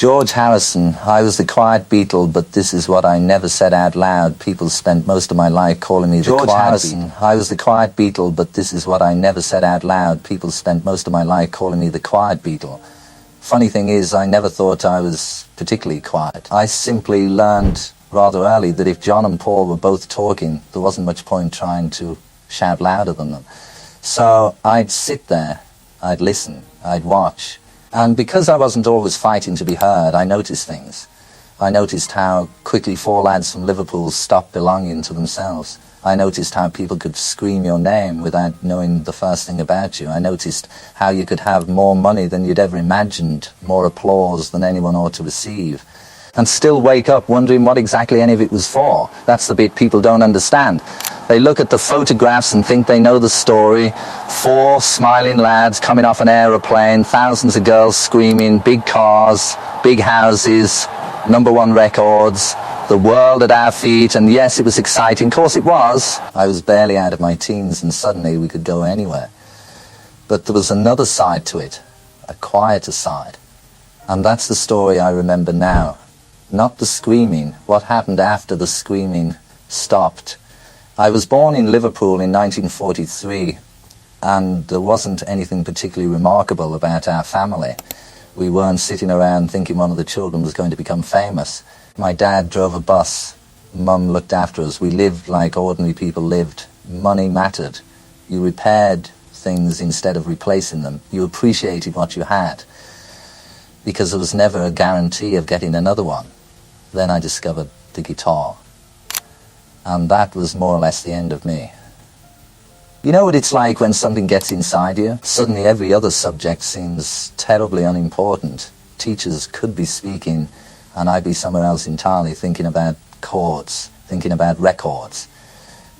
George Harrison, I was the Quiet Beatle, but this is what I never said out loud. People spent most of my life calling me the Quiet Beatle. I was the Quiet Beatle, but this is what I never said out loud. People spent most of my life calling me the Quiet Beatle. Funny thing is, I never thought I was particularly quiet. I simply learned rather early that if John and Paul were both talking, there wasn't much point trying to shout louder than them. So I'd sit there, I'd listen, I'd watch. And because I wasn't always fighting to be heard, I noticed things. I noticed how quickly four lads from Liverpool stopped belonging to themselves. I noticed how people could scream your name without knowing the first thing about you. I noticed how you could have more money than you'd ever imagined, more applause than anyone ought to receive, and still wake up wondering what exactly any of it was for. That's the bit people don't understand. They look at the photographs and think they know the story. Four smiling lads coming off an aeroplane, thousands of girls screaming, big cars, big houses, #1 records, the world at our feet, and yes, it was exciting. Of course it was. I was barely out of my teens and suddenly we could go anywhere. But there was another side to it, a quieter side. And that's the story I remember now. Not the screaming, what happened after the screaming stopped. I was born in Liverpool in 1943, and there wasn't anything particularly remarkable about our family. We weren't sitting around thinking one of the children was going to become famous. My dad drove a bus. Mum looked after us. We lived like ordinary people lived. Money mattered. You repaired things instead of replacing them. You appreciated what you had, because there was never a guarantee of getting another one. Then I discovered the guitar. And that was more or less the end of me. You know what it's like when something gets inside you? Suddenly every other subject seems terribly unimportant. Teachers could be speaking and I'd be somewhere else entirely, thinking about chords, thinking about records,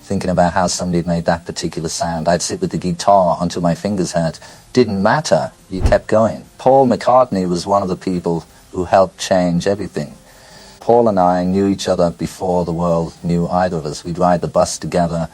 thinking about how somebody had made that particular sound. I'd sit with the guitar until my fingers hurt. Didn't matter. You kept going. Paul McCartney was one of the people who helped change everything. Paul and I knew each other before the world knew either of us. We'd ride the bus together,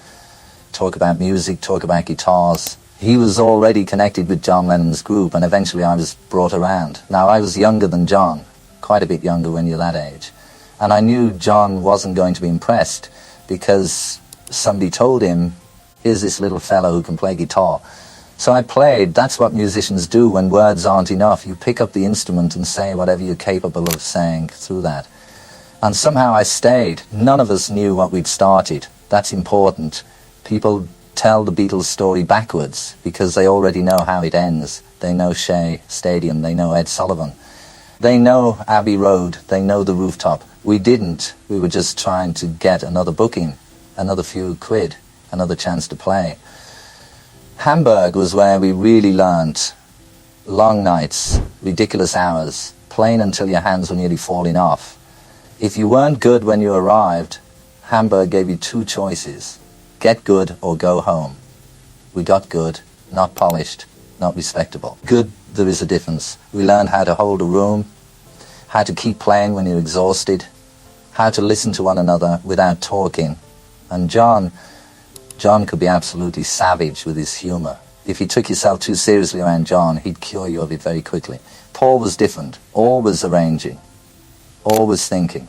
talk about music, talk about guitars. He was already connected with John Lennon's group, and eventually I was brought around. Now, I was younger than John, quite a bit younger when you're that age. And I knew John wasn't going to be impressed because somebody told him, here's this little fellow who can play guitar. So I played. That's what musicians do when words aren't enough. You pick up the instrument and say whatever you're capable of saying through that. And somehow I stayed. None of us knew what we'd started. That's important. People tell the Beatles story backwards because they already know how it ends. They know Shea Stadium, they know Ed Sullivan. They know Abbey Road, they know the rooftop. We didn't. We were just trying to get another booking, another few quid, another chance to play. Hamburg was where we really learnt. Long nights, ridiculous hours, playing until your hands were nearly falling off. If you weren't good when you arrived, Hamburg gave you two choices. Get good or go home. We got good, not polished, not respectable. Good, there is a difference. We learned how to hold a room, how to keep playing when you're exhausted, how to listen to one another without talking. And John could be absolutely savage with his humour. If you took yourself too seriously around John, he'd cure you of it very quickly. Paul was different, always arranging, always thinking.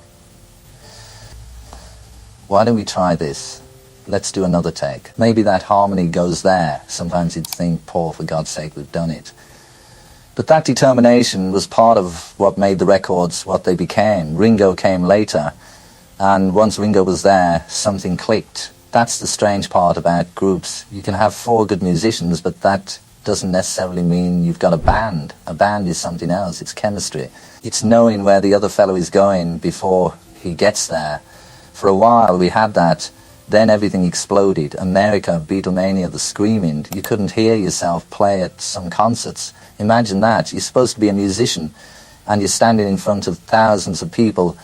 Why don't we try this? Let's do another take. Maybe that harmony goes there. Sometimes you'd think, Paul, for God's sake, we've done it. But that determination was part of what made the records what they became. Ringo came later, and once Ringo was there, something clicked. That's the strange part about groups. You can have four good musicians, but that doesn't necessarily mean you've got a band. A band is something else. It's chemistry. It's knowing where the other fellow is going before he gets there. For a while we had that. Then everything exploded. America, Beatlemania, the screaming. You couldn't hear yourself play at some concerts. Imagine that. You're supposed to be a musician, and you're standing in front of thousands of people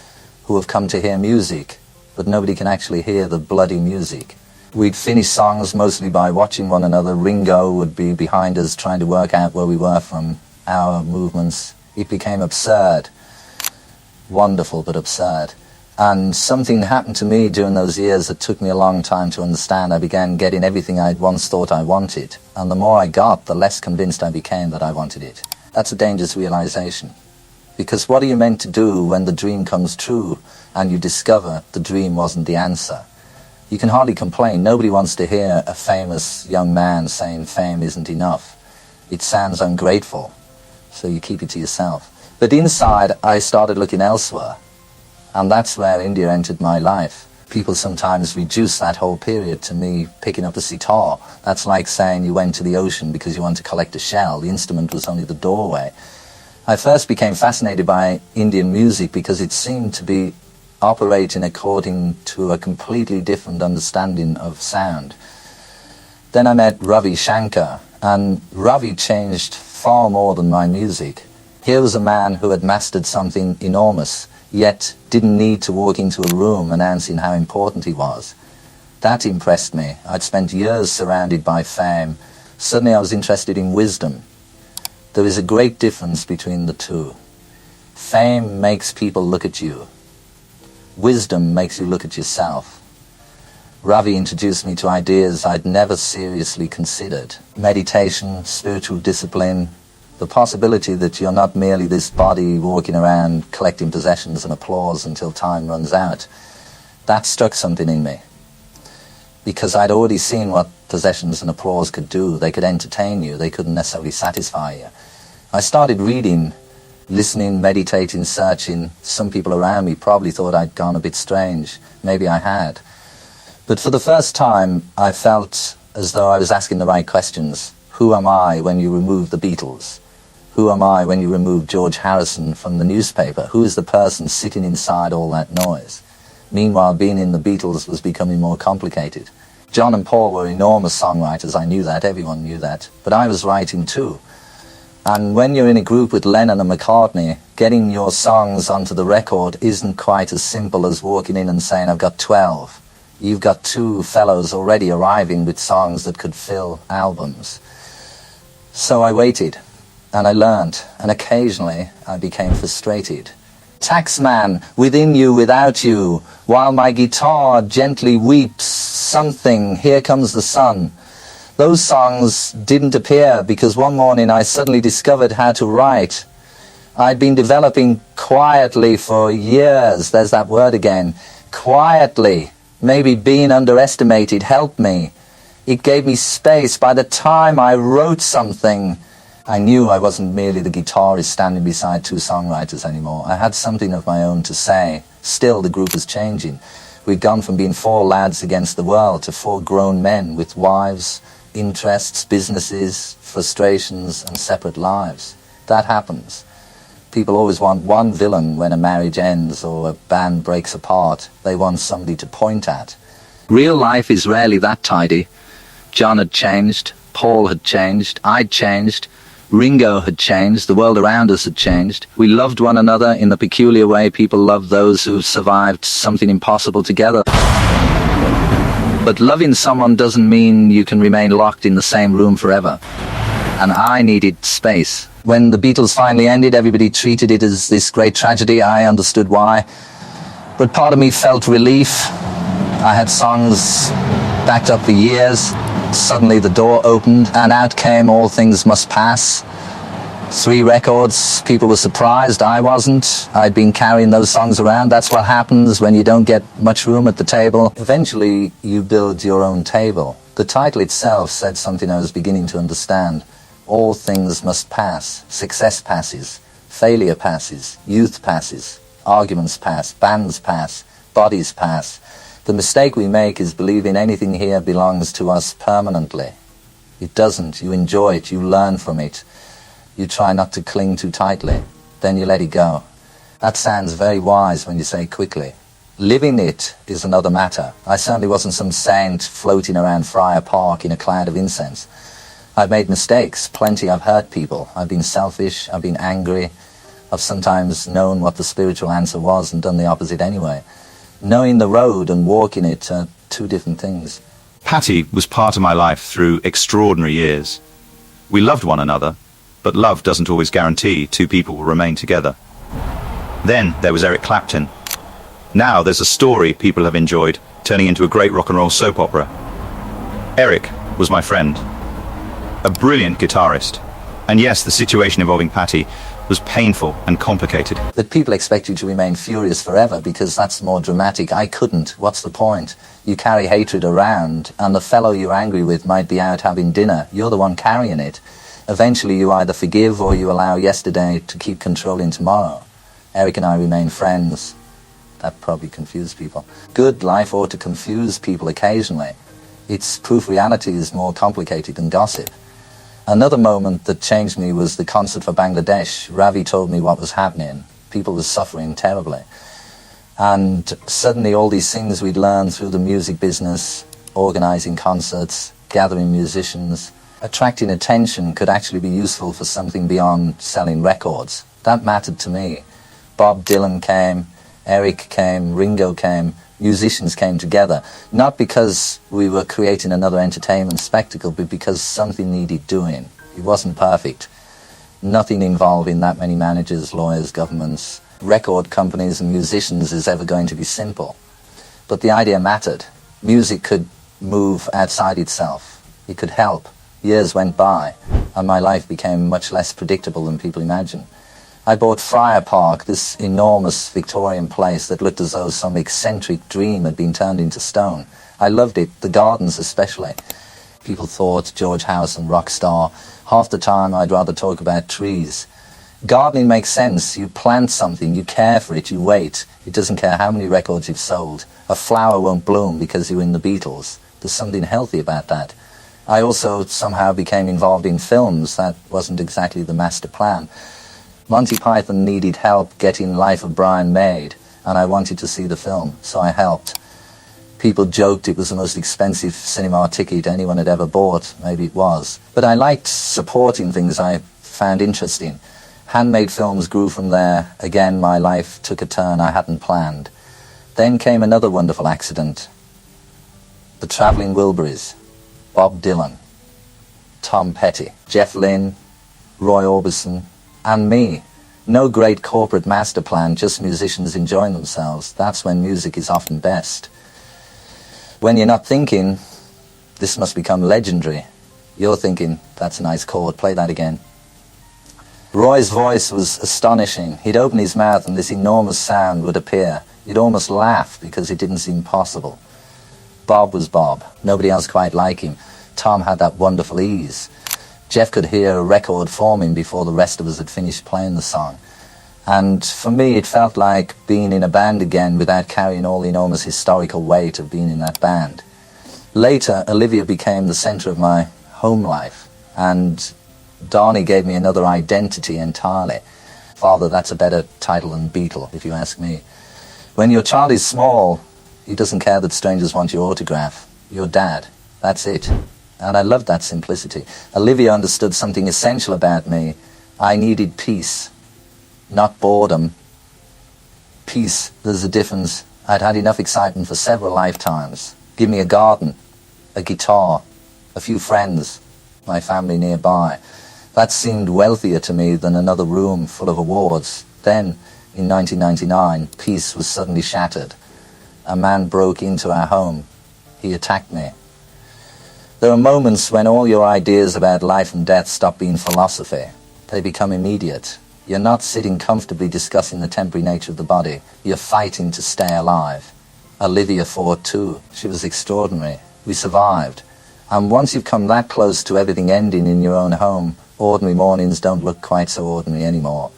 who have come to hear music, but nobody can actually hear the bloody music. We'd finish songs mostly by watching one another. Ringo would be behind us trying to work out where we were from our movements. It became absurd. Wonderful, but absurd. And something happened to me during those years that took me a long time to understand. I began getting everything I'd once thought I wanted. And the more I got, the less convinced I became that I wanted it. That's a dangerous realization. Because what are you meant to do when the dream comes true and you discover the dream wasn't the answer? You can hardly complain. Nobody wants to hear a famous young man saying fame isn't enough. It sounds ungrateful, so you keep it to yourself. But inside, I started looking elsewhere, and that's where India entered my life. People sometimes reduce that whole period to me picking up a sitar. That's like saying you went to the ocean because you want to collect a shell. The instrument was only the doorway. I first became fascinated by Indian music because it seemed to be operating according to a completely different understanding of sound. Then I met Ravi Shankar, and Ravi changed far more than my music. Here was a man who had mastered something enormous, yet didn't need to walk into a room announcing how important he was. That impressed me. I'd spent years surrounded by fame. Suddenly I was interested in wisdom. There is a great difference between the two. Fame makes people look at you. Wisdom makes you look at yourself. Ravi introduced me to ideas I'd never seriously considered. Meditation, spiritual discipline, the possibility that you're not merely this body walking around collecting possessions and applause until time runs out. That struck something in me. Because I'd already seen what possessions and applause could do. They could entertain you. They couldn't necessarily satisfy you. I started reading, listening, meditating, searching. Some people around me probably thought I'd gone a bit strange. Maybe I had. But for the first time, I felt as though I was asking the right questions. Who am I when you remove the Beatles? Who am I when you remove George Harrison from the newspaper? Who is the person sitting inside all that noise? Meanwhile, being in the Beatles was becoming more complicated. John and Paul were enormous songwriters. I knew that. Everyone knew that. But I was writing too. And when you're in a group with Lennon and McCartney, getting your songs onto the record isn't quite as simple as walking in and saying, I've got 12. You've got two fellows already arriving with songs that could fill albums. So I waited, and I learned, and occasionally I became frustrated. Taxman, within you, without you, while my guitar gently weeps, something, here comes the sun. Those songs didn't appear because one morning I suddenly discovered how to write. I'd been developing quietly for years. There's that word again. Quietly. Maybe being underestimated helped me. It gave me space. By the time I wrote something, I knew I wasn't merely the guitarist standing beside two songwriters anymore. I had something of my own to say. Still, the group was changing. We'd gone from being four lads against the world to four grown men with wives, interests, businesses, frustrations, and separate lives. That happens. People always want one villain when a marriage ends or a band breaks apart. They want somebody to point at. Real life is rarely that tidy. John had changed, Paul had changed, I'd changed, Ringo had changed, the world around us had changed. We loved one another in the peculiar way people love those who've survived something impossible together. But loving someone doesn't mean you can remain locked in the same room forever. And I needed space. When the Beatles finally ended, everybody treated it as this great tragedy. I understood why. But part of me felt relief. I had songs backed up for years. Suddenly the door opened and out came All Things Must Pass. 3 records. People were surprised. I wasn't. I'd been carrying those songs around. That's what happens when you don't get much room at the table. Eventually, you build your own table. The title itself said something I was beginning to understand. All things must pass. Success passes. Failure passes. Youth passes. Arguments pass. Bands pass. Bodies pass. The mistake we make is believing anything here belongs to us permanently. It doesn't. You enjoy it. You learn from it. You try not to cling too tightly. Then you let it go. That sounds very wise when you say quickly. Living it is another matter. I certainly wasn't some saint floating around Friar Park in a cloud of incense. I've made mistakes, plenty. I've hurt people. I've been selfish. I've been angry. I've sometimes known what the spiritual answer was and done the opposite anyway. Knowing the road and walking it are two different things. Patty was part of my life through extraordinary years. We loved one another, but love doesn't always guarantee two people will remain together. Then there was Eric Clapton. Now there's a story people have enjoyed, turning into a great rock and roll soap opera. Eric was my friend, a brilliant guitarist. And yes, the situation involving Patty was painful and complicated. That people expect you to remain furious forever because that's more dramatic. I couldn't. What's the point? You carry hatred around, and the fellow you're angry with might be out having dinner. You're the one carrying it. Eventually you either forgive or you allow yesterday to keep controlling tomorrow. Eric and I remain friends. That probably confused people. Good life ought to confuse people occasionally. It's proof reality is more complicated than gossip. Another moment that changed me was the concert for Bangladesh. Ravi told me what was happening. People were suffering terribly. And suddenly all these things we'd learned through the music business, organising concerts, gathering musicians, attracting attention could actually be useful for something beyond selling records. That mattered to me. Bob Dylan came, Eric came, Ringo came, musicians came together, not because we were creating another entertainment spectacle, but because something needed doing. It wasn't perfect. Nothing involving that many managers, lawyers, governments, record companies and musicians is ever going to be simple. But the idea mattered. Music could move outside itself. It could help. Years went by, and my life became much less predictable than people imagine. I bought Friar Park, this enormous Victorian place that looked as though some eccentric dream had been turned into stone. I loved it, the gardens especially. People thought George Harrison, rock star. Half the time I'd rather talk about trees. Gardening makes sense. You plant something, you care for it, you wait. It doesn't care how many records you've sold. A flower won't bloom because you're in the Beatles. There's something healthy about that. I also somehow became involved in films. That wasn't exactly the master plan. Monty Python needed help getting Life of Brian made, and I wanted to see the film, so I helped. People joked it was the most expensive cinema ticket anyone had ever bought. Maybe it was. But I liked supporting things I found interesting. Handmade films grew from there. Again, my life took a turn I hadn't planned. Then came another wonderful accident. The Travelling Wilburys, Bob Dylan, Tom Petty, Jeff Lynne, Roy Orbison, and me. No great corporate master plan, just musicians enjoying themselves. That's when music is often best. When you're not thinking, this must become legendary. You're thinking, that's a nice chord, play that again. Roy's voice was astonishing. He'd open his mouth and this enormous sound would appear. You'd almost laugh because it didn't seem possible. Bob was Bob. Nobody else quite like him. Tom had that wonderful ease. Jeff could hear a record forming before the rest of us had finished playing the song. And for me, it felt like being in a band again without carrying all the enormous historical weight of being in that band. Later, Olivia became the centre of my home life, and Donnie gave me another identity entirely. Father, that's a better title than Beatle, if you ask me. When your child is small, he doesn't care that strangers want your autograph. Your dad, that's it. And I loved that simplicity. Olivia understood something essential about me. I needed peace, not boredom. Peace, there's a difference. I'd had enough excitement for several lifetimes. Give me a garden, a guitar, a few friends, my family nearby. That seemed wealthier to me than another room full of awards. Then, in 1999, peace was suddenly shattered. A man broke into our home. He attacked me. There are moments when all your ideas about life and death stop being philosophy. They become immediate. You're not sitting comfortably discussing the temporary nature of the body. You're fighting to stay alive. Olivia fought too. She was extraordinary. We survived. And once you've come that close to everything ending in your own home, ordinary mornings don't look quite so ordinary anymore.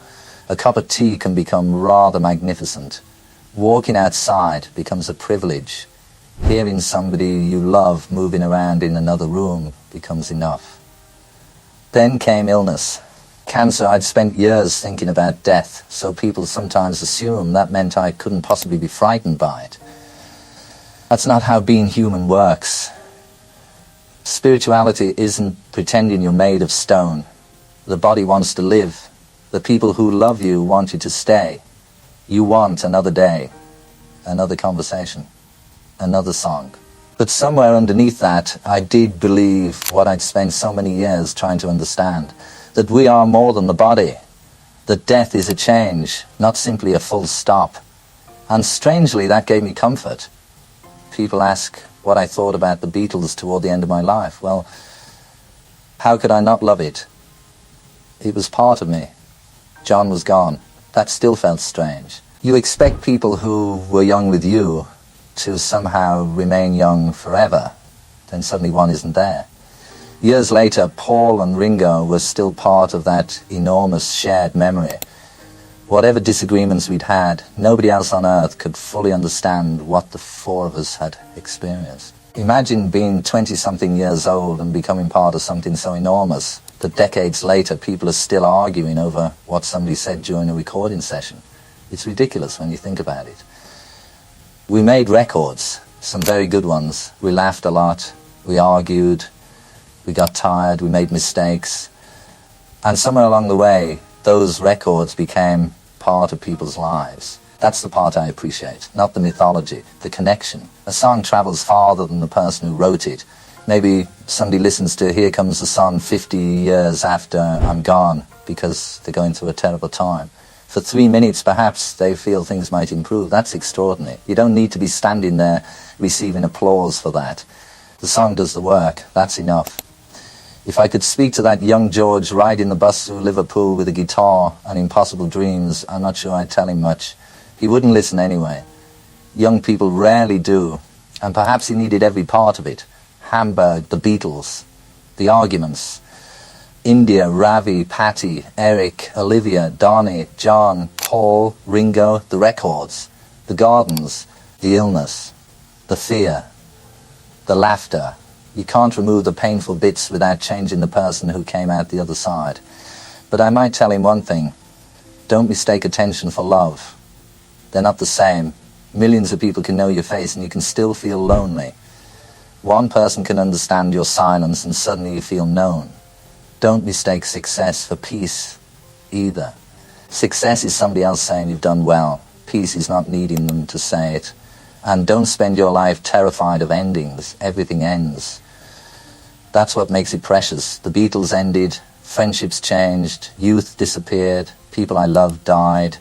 A cup of tea can become rather magnificent. Walking outside becomes a privilege. Hearing somebody you love moving around in another room becomes enough. Then came illness. Cancer. I'd spent years thinking about death, so people sometimes assume that meant I couldn't possibly be frightened by it. That's not how being human works. Spirituality isn't pretending you're made of stone. The body wants to live. The people who love you want you to stay. You want another day, another conversation, another song. But somewhere underneath that, I did believe what I'd spent so many years trying to understand, that we are more than the body, that death is a change, not simply a full stop. And strangely, that gave me comfort. People ask what I thought about the Beatles toward the end of my life. Well, how could I not love it? It was part of me. John was gone. That still felt strange. You expect people who were young with you to somehow remain young forever, then suddenly one isn't there. Years later, Paul and Ringo were still part of that enormous shared memory. Whatever disagreements we'd had, nobody else on earth could fully understand what the four of us had experienced. Imagine being 20-something years old and becoming part of something so enormous that decades later people are still arguing over what somebody said during a recording session. It's ridiculous when you think about it. We made records, some very good ones. We laughed a lot, we argued, we got tired, we made mistakes. And somewhere along the way, those records became part of people's lives. That's the part I appreciate, not the mythology, the connection. A song travels farther than the person who wrote it. Maybe somebody listens to Here Comes the Sun 50 years after I'm gone because they're going through a terrible time. For 3 minutes, perhaps, they feel things might improve. That's extraordinary. You don't need to be standing there receiving applause for that. The song does the work. That's enough. If I could speak to that young George riding the bus through Liverpool with a guitar and Impossible Dreams, I'm not sure I'd tell him much. He wouldn't listen anyway. Young people rarely do. And perhaps he needed every part of it. Hamburg, the Beatles, the arguments. India, Ravi, Patty, Eric, Olivia, Donny, John, Paul, Ringo, the records, the gardens, the illness, the fear, the laughter. You can't remove the painful bits without changing the person who came out the other side. But I might tell him one thing. Don't mistake attention for love. They're not the same. Millions of people can know your face and you can still feel lonely. One person can understand your silence and suddenly you feel known. Don't mistake success for peace either. Success is somebody else saying you've done well. Peace is not needing them to say it. And don't spend your life terrified of endings. Everything ends. That's what makes it precious. The Beatles ended, friendships changed, youth disappeared, people I loved died.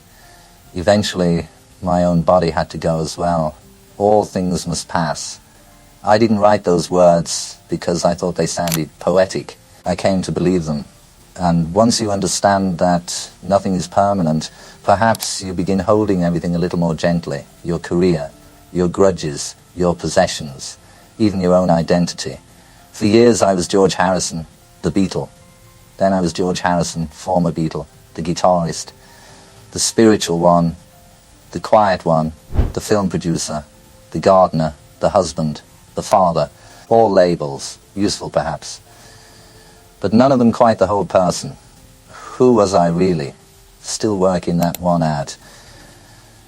Eventually, my own body had to go as well. All things must pass. I didn't write those words because I thought they sounded poetic. I came to believe them. And once you understand that nothing is permanent, perhaps you begin holding everything a little more gently. Your career, your grudges, your possessions, even your own identity. For years I was George Harrison, the Beatle. Then I was George Harrison, former Beatle, the guitarist, the spiritual one, the quiet one, the film producer, the gardener, the husband, the father. All labels, useful perhaps. But none of them quite the whole person. Who was I really? Still working that one out.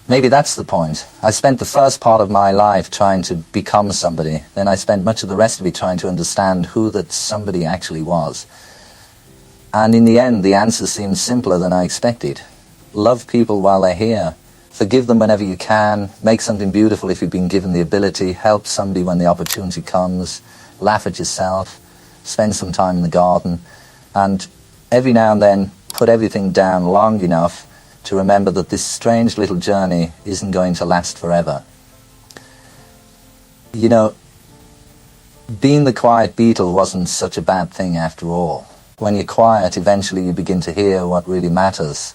Maybe that's the point. I spent the first part of my life trying to become somebody. Then I spent much of the rest of it trying to understand who that somebody actually was. And in the end, the answer seemed simpler than I expected. Love people while they're here. Forgive them whenever you can. Make something beautiful if you've been given the ability. Help somebody when the opportunity comes. Laugh at yourself. Spend some time in the garden. And every now and then, put everything down long enough to remember that this strange little journey isn't going to last forever. You know, being the Quiet Beatle wasn't such a bad thing after all. When you're quiet, eventually you begin to hear what really matters.